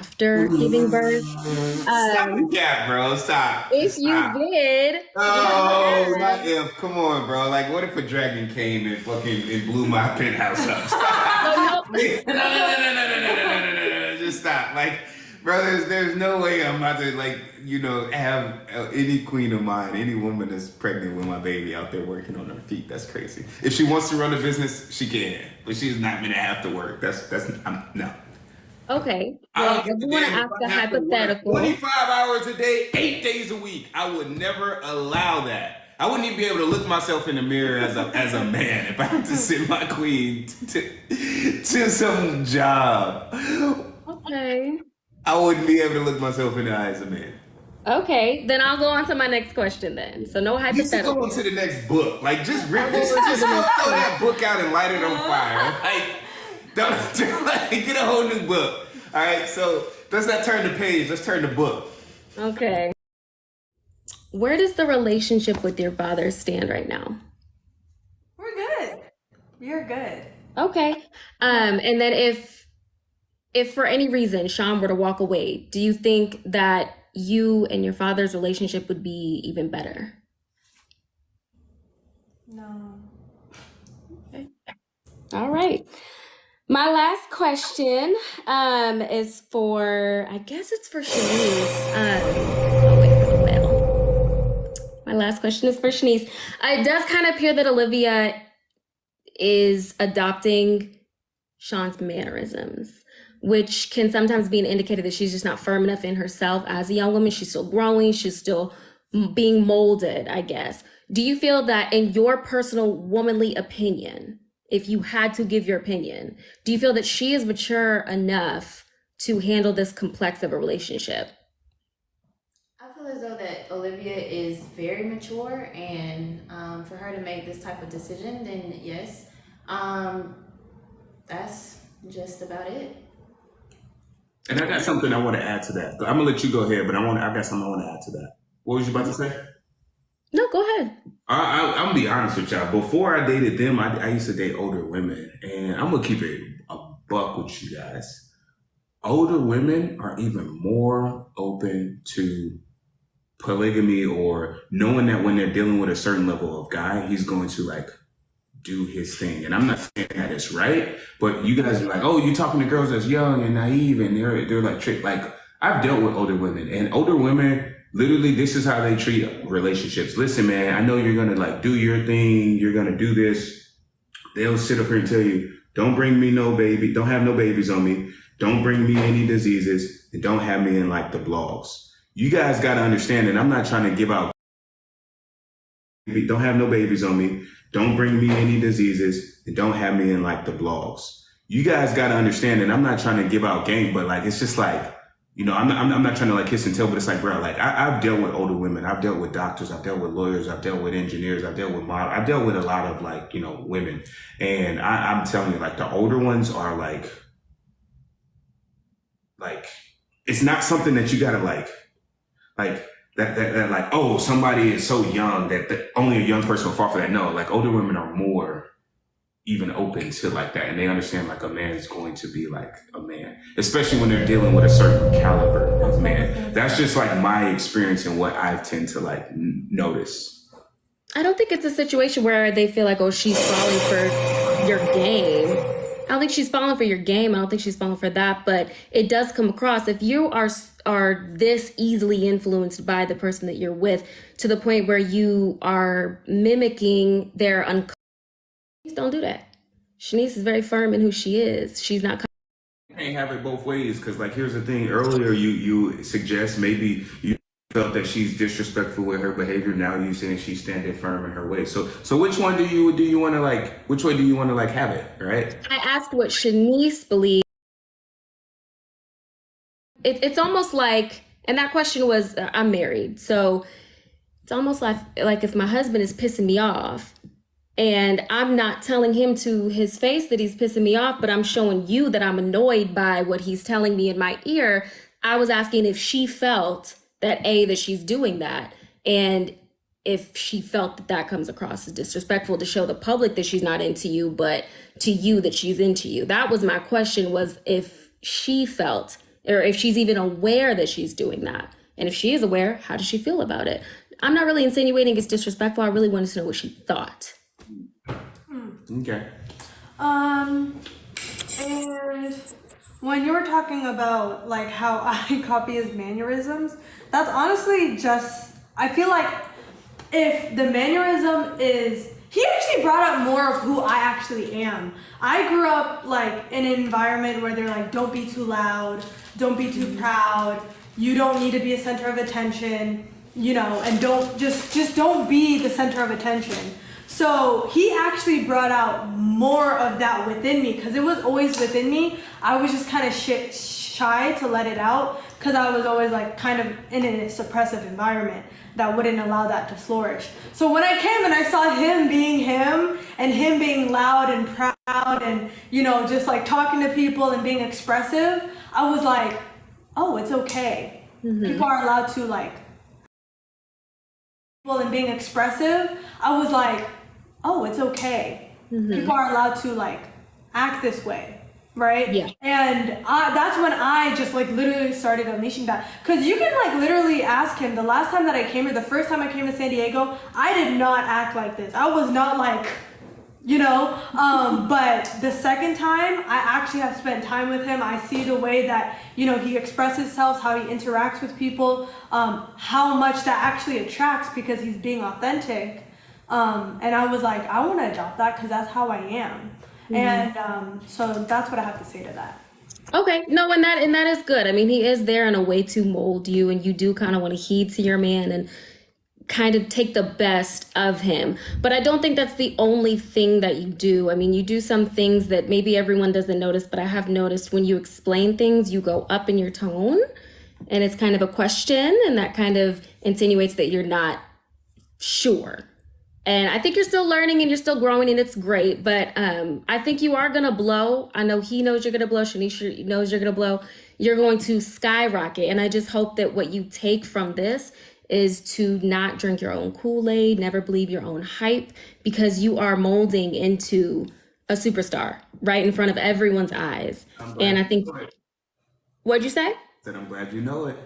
after giving birth. Stop the Um, cap, bro. Stop. if Just you stop. did, you Oh, not have. if. Come on, bro. Like, what if a dragon came and fucking and blew my penthouse up? Stop. So no, No, no, no, no, no, no, no, no, no, no, no. Just stop. Like, bro, there's no way I'm about to, like, have any queen of mine, any woman that's pregnant with my baby out there working on her feet. That's crazy. If she wants to run a business, she can. But she's not going to have to work. No. okay. I Well, don't I give do a want to damn if ask I a have to work hypothetical. 25 hours a day, 8 days a week. I would never allow that. I wouldn't even be able to look myself in the mirror as a man if I had to send my queen to some job. Okay. I wouldn't be able to look myself in the eye as a man. Okay, then I'll go on to my next question then. So no You should go on hypothetical. to the next book. Like, just rip I'll this, go on to just the go next throw that question. book out and light it on fire. Like, don't like, get a whole new book. All right, so let's not turn the page. Let's turn the book. Okay. Where does the relationship with your father stand right now? We're good. You're good. Okay. And then if for any reason Sean were to walk away, do you think that you and your father's relationship would be even better? No. Okay. All right. My last question is for, I guess it's for Shanice. I'll wait for the whale. My last question is for Shanice. It does kind of appear that Olivia is adopting Sean's mannerisms, which can sometimes be an indicator that she's just not firm enough in herself as a young woman. She's still growing, she's still being molded, I guess. Do you feel that, in your personal womanly opinion, if you had to give your opinion, do you feel that she is mature enough to handle this complex of a relationship? I feel as though that Olivia is very mature, and for her to make this type of decision, then yes, that's just about it. And I got something I want to add to that. I'm gonna let you go ahead, but I got something I want to add to that. What was you about to say? No, go ahead. I'm gonna be honest with y'all. Before I dated them, I used to date older women, and I'm gonna keep it a buck with you guys. Older women are even more open to polygamy, or knowing that when they're dealing with a certain level of guy, he's going to like do his thing. And I'm not saying that it's right, but you guys are like, oh, you're talking to girls that's young and naive, and they're like trick. Like, I've dealt with older women, and older women, literally, this is how they treat relationships. Listen, man, I know you're gonna like do your thing, you're gonna do this. They'll sit up here and tell you, don't bring me no baby, don't have no babies on me, don't bring me any diseases, and don't have me in like the blogs. You guys gotta understand, and I'm not trying to give out, don't have no babies on me, don't bring me any diseases, and don't have me in like the blogs. You guys gotta understand, and I'm not trying to give out game, but like, it's just like, I'm not trying to like kiss and tell, but it's like, bro, like I've dealt with older women. I've dealt with doctors. I've dealt with lawyers. I've dealt with engineers. I've dealt with models. I've dealt with a lot of like, women. And I'm telling you, like the older ones are like, it's not something that you gotta like that like, oh, somebody is so young that only a young person will fall for that. No, like older women are more even open to like that, and they understand like a man is going to be like a man, especially when they're dealing with a certain caliber of man. That's just like my experience and what I tend to like notice. I don't think it's a situation where they feel like, oh, she's falling for your game. I don't think she's falling for your game. I don't think she's falling for that. But it does come across, if you are this easily influenced by the person that you're with, to the point where you are mimicking their unconscious, don't do that. Shanice is very firm in who she is. She's not. You can't have it both ways, because like, here's the thing. Earlier you suggest maybe you felt that she's disrespectful with her behavior. Now you saying she's standing firm in her way. So which one do you want to like? Which way do you want to like have it? Right? I asked what Shanice believes. It's almost like, and that question was, I'm married, so it's almost like if my husband is pissing me off, and I'm not telling him to his face that he's pissing me off, but I'm showing you that I'm annoyed by what he's telling me in my ear. I was asking if she felt that she's doing that, and if she felt that that comes across as disrespectful to show the public that she's not into you, but to you that she's into you. That was my question, was if she felt or if she's even aware that she's doing that. And if she is aware, how does she feel about it? I'm not really insinuating it's disrespectful. I really wanted to know what she thought. Okay. And when you were talking about like how I copy his mannerisms, that's honestly just, I feel like if the mannerism is, he actually brought up more of who I actually am. I grew up like in an environment where they're like, don't be too loud, don't be too proud, you don't need to be a center of attention, you know, and don't just don't be the center of attention. So he actually brought out more of that within me, because it was always within me. I was just kind of shy to let it out, because I was always like kind of in a suppressive environment that wouldn't allow that to flourish. So when I came and I saw him being him and him being loud and proud and, you know, just like talking to people and being expressive, I was like, oh, it's okay. People are allowed to like, and being expressive, I was like, oh, it's okay. People are allowed to like act this way, right? Yeah. And that's when I just like literally started unleashing that. Because you can like literally ask him, the last time that I came here, the first time I came to San Diego, I did not act like this. I was not like, you know, but the second time I actually have spent time with him. I see the way that, you know, he expresses himself, how he interacts with people, how much that actually attracts because he's being authentic. And I was like, I want to adopt that because that's how I am. And so that's what I have to say to that. Okay, no, and that is good. I mean, he is there in a way to mold you, and you do kind of want to heed to your man and kind of take the best of him. But I don't think that's the only thing that you do. I mean, you do some things that maybe everyone doesn't notice, but I have noticed when you explain things, you go up in your tone, and it's kind of a question, and that kind of insinuates that you're not sure. And I think you're still learning and you're still growing, and it's great. But I think you are going to blow. I know he knows you're going to blow. Shanice knows you're going to blow. You're going to skyrocket. And I just hope that what you take from this is to not drink your own Kool-Aid, never believe your own hype, because you are molding into a superstar right in front of everyone's eyes. And I think, what'd you say? Said I'm glad you know it.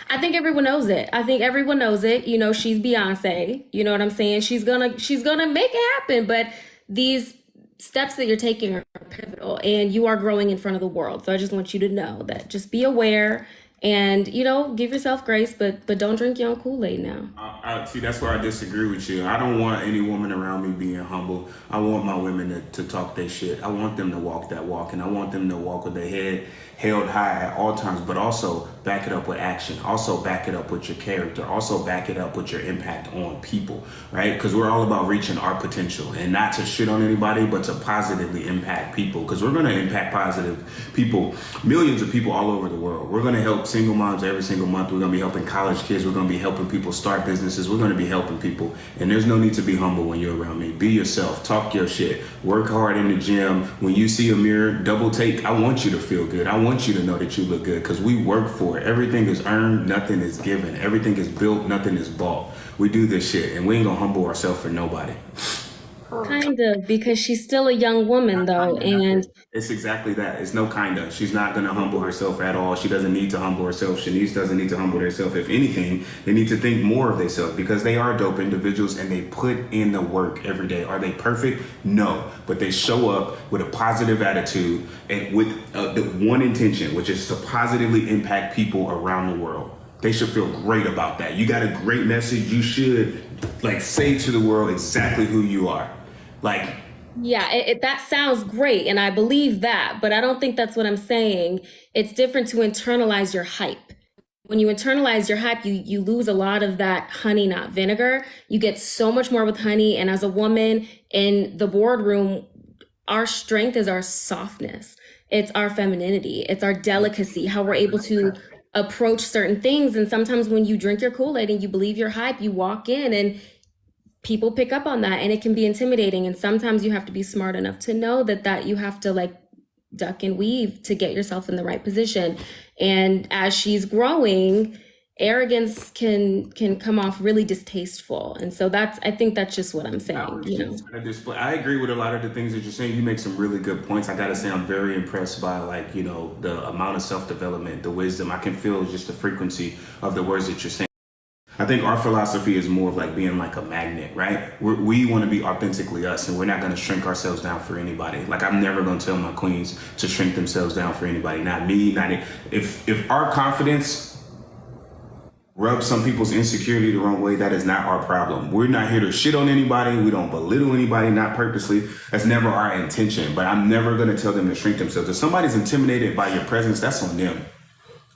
I think everyone knows it. I think everyone knows it. You know, she's Beyonce. You know what I'm saying? She's gonna make it happen. But these steps that you're taking are pivotal, and you are growing in front of the world. So I just want you to know that. Just be aware, and you know, give yourself grace, but don't drink your own Kool-Aid now. See, that's where I disagree with you. I don't want any woman around me being humble. I want my women to talk their shit. I want them to walk that walk, and I want them to walk with their head held high at all times, but also back it up with action. Also back it up with your character. Also back it up with your impact on people, right? Because we're all about reaching our potential, and not to shit on anybody, but to positively impact people. Because we're going to impact positive people, millions of people all over the world. We're going to help single moms every single month. We're going to be helping college kids. We're going to be helping people start businesses. We're going to be helping people. And there's no need to be humble when you're around me. Be yourself. Talk your shit. Work hard in the gym. When you see a mirror, double take. I want you to feel good. I want you to know that you look good, because we work for it. Everything is earned. Nothing is given. Everything is built. Nothing is bought. We do this shit, and we ain't going to humble ourselves for nobody. Kind of, because she's still a young woman, though, and it's exactly that. It's no kind of. She's not going to humble herself at all. She doesn't need to humble herself. Shanice doesn't need to humble herself. If anything, they need to think more of themselves, because they are dope individuals and they put in the work every day. Are they perfect? No, but they show up with a positive attitude and with the one intention, which is to positively impact people around the world. They should feel great about that. You got a great message. You should like say to the world exactly who you are. Like, yeah, that sounds great, and I believe that, but I don't think that's what I'm saying. It's different to internalize your hype. When you internalize your hype, you lose a lot of that honey, not vinegar. You get so much more with honey, and as a woman in the boardroom, our strength is our softness. It's our femininity. It's our delicacy, how we're able to approach certain things. And sometimes when you drink your Kool-Aid and you believe your hype, you walk in and people pick up on that, and it can be intimidating. And sometimes you have to be smart enough to know that you have to like duck and weave to get yourself in the right position. And as she's growing arrogance can come off really distasteful. And so I think that's just what I'm saying, you know. I agree with a lot of the things that you're saying. You make some really good points. I gotta say, I'm very impressed by, like, you know, the amount of self-development, the wisdom. I can feel just the frequency of the words that you're saying. I think our philosophy is more of like being like a magnet, right? We want to be authentically us, and we're not going to shrink ourselves down for anybody. Like, I'm never going to tell my queens to shrink themselves down for anybody. Not me, not it. If our confidence rubs some people's insecurity the wrong way, that is not our problem. We're not here to shit on anybody. We don't belittle anybody, not purposely. That's never our intention. But I'm never going to tell them to shrink themselves. If somebody's intimidated by your presence, that's on them.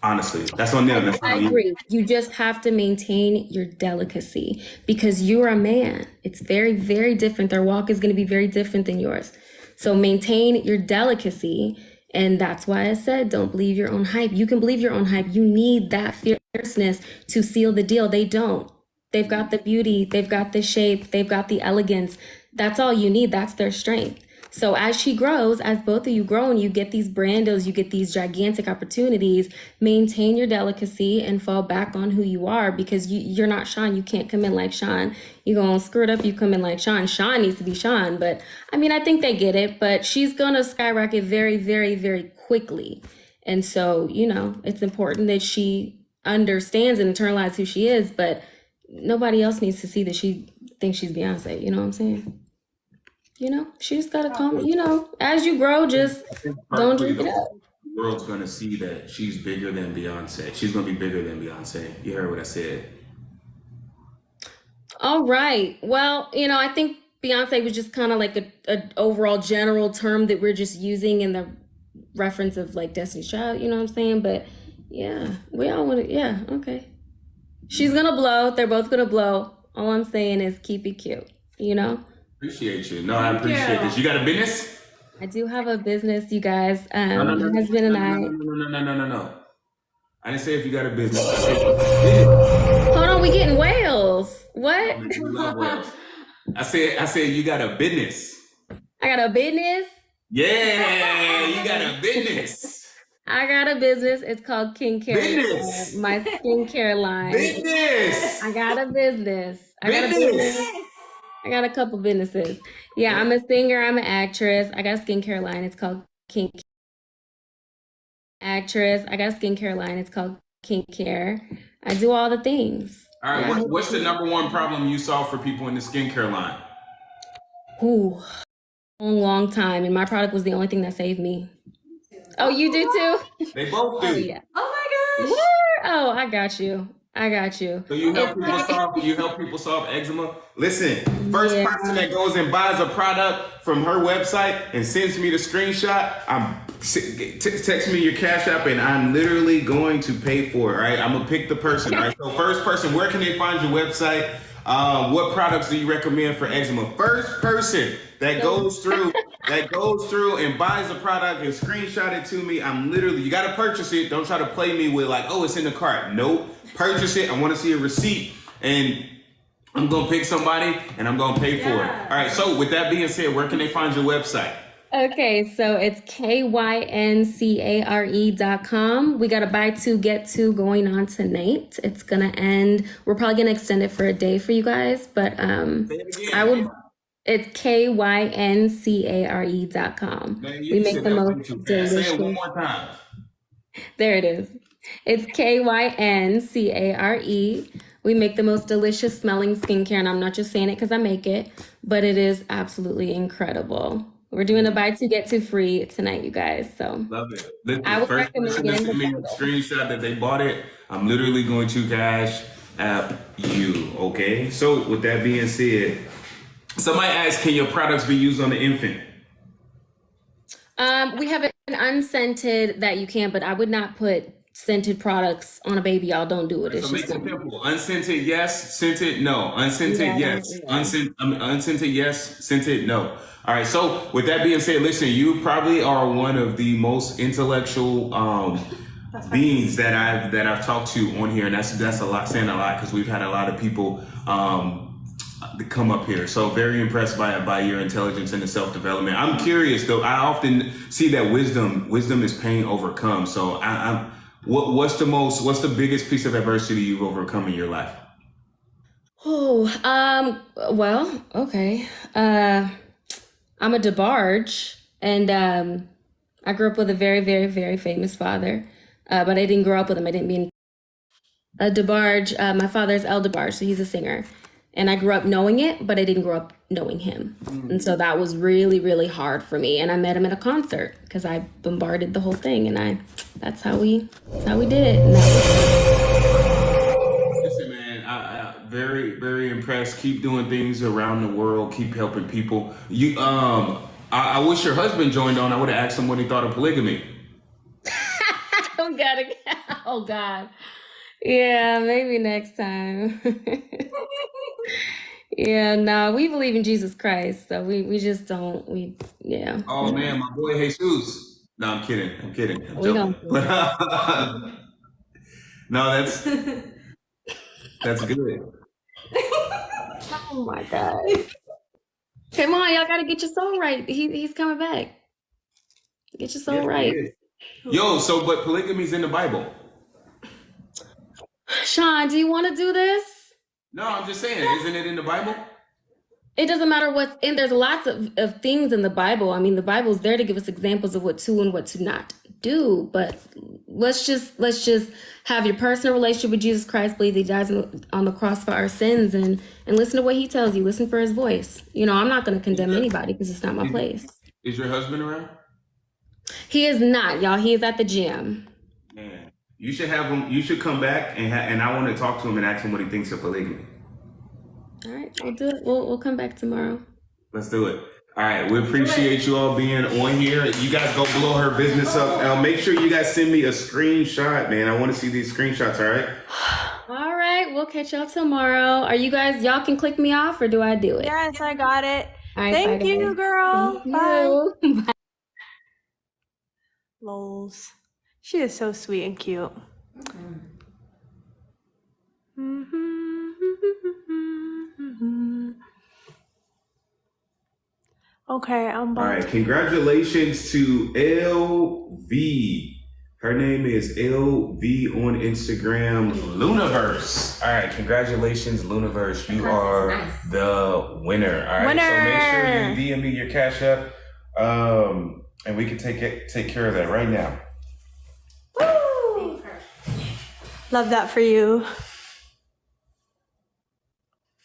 Honestly, that's on them. That's I agree. You just have to maintain your delicacy because you're a man. It's very, very different. Their walk is going to be very different than yours. So maintain your delicacy. And that's why I said, don't believe your own hype. You can believe your own hype. You need that fierceness to seal the deal. They don't. They've got the beauty. They've got the shape. They've got the elegance. That's all you need. That's their strength. So as she grows, as both of you grow and you get these brandos, you get these gigantic opportunities, maintain your delicacy and fall back on who you are because you're not Sean. You can't come in like Sean. You go and screw it up, you come in like Sean. Sean needs to be Sean. But I mean, I think they get it, but she's going to skyrocket very, very, very quickly. And so, you know, it's important that she understands and internalizes who she is, but nobody else needs to see that she thinks she's Beyonce. You know what I'm saying? You know, she just gotta come, you know, as you grow, just don't drink it up. The world's gonna see that she's bigger than Beyonce. She's gonna be bigger than Beyonce. You heard what I said. All right. Well, you know, I think Beyonce was just kind of like a overall general term that we're just using in the reference of like Destiny's Child, you know what I'm saying? But yeah, we all want to, yeah, okay. She's gonna blow. They're both gonna blow. All I'm saying is keep it cute, you know? Appreciate you. No, I appreciate this. You got a business? I do have a business, you guys. No. My husband and I. No. I didn't say if you got a business. Hold on, we getting whales. What? I said you got a business. I got a business? Yeah, you got a business. I got a business. It's called King Care. Business. My skincare line. Business. I got a business. Business. I got a couple businesses. Yeah, I'm a singer. I'm an actress. I got a skincare line. It's called King Actress. I got a skincare line. It's called King Care. I do all the things. All right. Yeah. What's the number one problem you solve for people in the skincare line? Ooh, long time. And my product was the only thing that saved me. Oh, you do too? They both do. Oh, yeah. Oh my gosh. What? Oh, I got you. So you help people solve eczema? Listen, first person that goes and buys a product from her website and sends me the screenshot, text me your Cash App and I'm literally going to pay for it, right? I'm gonna pick the person, right? So first person, where can they find your website? What products do you recommend for eczema? First person that goes through and buys a product and screenshot it to me, you gotta purchase it. Don't try to play me with like, oh, it's in the cart. Nope. Purchase it. I want to see a receipt, and I'm gonna pick somebody and I'm gonna pay for it. All right. So with that being said, where can they find your website? Okay, so it's kyncare.com. We got a buy two, get two going on tonight. It's gonna end. We're probably gonna extend it for a day for you guys, but it's kyncare.com. We make the most delicious. Say it one more time. There it is. It's kyncare. We make the most delicious smelling skincare, and I'm not just saying it because I make it, but it is absolutely incredible. We're doing a buy two, get two free tonight, you guys. So love it. Listen, I would first recommend person to send me a screenshot that they bought it, I'm literally going to Cash App you. Okay. So with that being said, somebody asked, can your products be used on the infant? We have an unscented that you can, but I would not put scented products on a baby. Y'all don't do it. It's So make just it simple. Unscented, yes. Scented, no. Unscented, yes. Unscented, yes. Scented, no. All right. So with that being said, listen, you probably are one of the most intellectual beings that I've talked to on here, and that's a lot, saying a lot, because we've had a lot of people come up here. So very impressed by your intelligence and the self-development. I'm curious though. I often see that wisdom is pain overcome. So What's the biggest piece of adversity you've overcome in your life? Oh, well, okay. I'm a DeBarge, and I grew up with a very, very, very famous father, but I didn't grow up with him. I didn't mean a DeBarge. My father's El DeBarge, so he's a singer, and I grew up knowing it, but I didn't grow up knowing him, and so that was really, really hard for me. And I met him at a concert because I bombarded the whole thing, and that's how we did it. And Listen, man, I very, very impressed. Keep doing things around the world. Keep helping people. I wish your husband joined on. I would have asked him what he thought of polygamy. oh God, oh God. Yeah, maybe next time. Yeah, no, we believe in Jesus Christ, so we just don't, yeah. Oh man, my boy Jesus. No, I'm kidding. I'm We joking. don't. But no, that's good. Oh my God. Come on, y'all gotta get your soul right. He's coming back. Get your soul right. Yo, but polygamy's in the Bible. Sean, do you want to do this? No, I'm just saying, isn't it in the Bible? It doesn't matter what's in. There's lots of things in the Bible. I mean, the Bible's there to give us examples of what to and what to not do. But let's just have your personal relationship with Jesus Christ, believe he dies on the cross for our sins, and listen to what he tells you. Listen for his voice. You know, I'm not going to condemn anybody because it's not my place. Is your husband around? He is not, y'all. He is at the gym. Man, you should have him. You should come back and I want to talk to him and ask him what he thinks of polygamy. All right, we'll do it. We'll come back tomorrow. Let's do it. All right, we appreciate you all being on here. You guys go blow her business up. Make sure you guys send me a screenshot, man. I want to see these screenshots. All right. All right, we'll catch y'all tomorrow. Are you guys? Y'all can click me off, or do I do it? Yes, I got it. All right, Thank bye, you, guys. girl. Thank Bye. you. Bye. Lols. She is so sweet and cute. Okay, I'm All back. right, congratulations to LV. Her name is LV on Instagram, Luniverse. All right, congratulations, Luniverse. You are Nice. the winner. All right, so make sure you DM me your Cash App, and we can take care of that right now. Woo! Love that for you.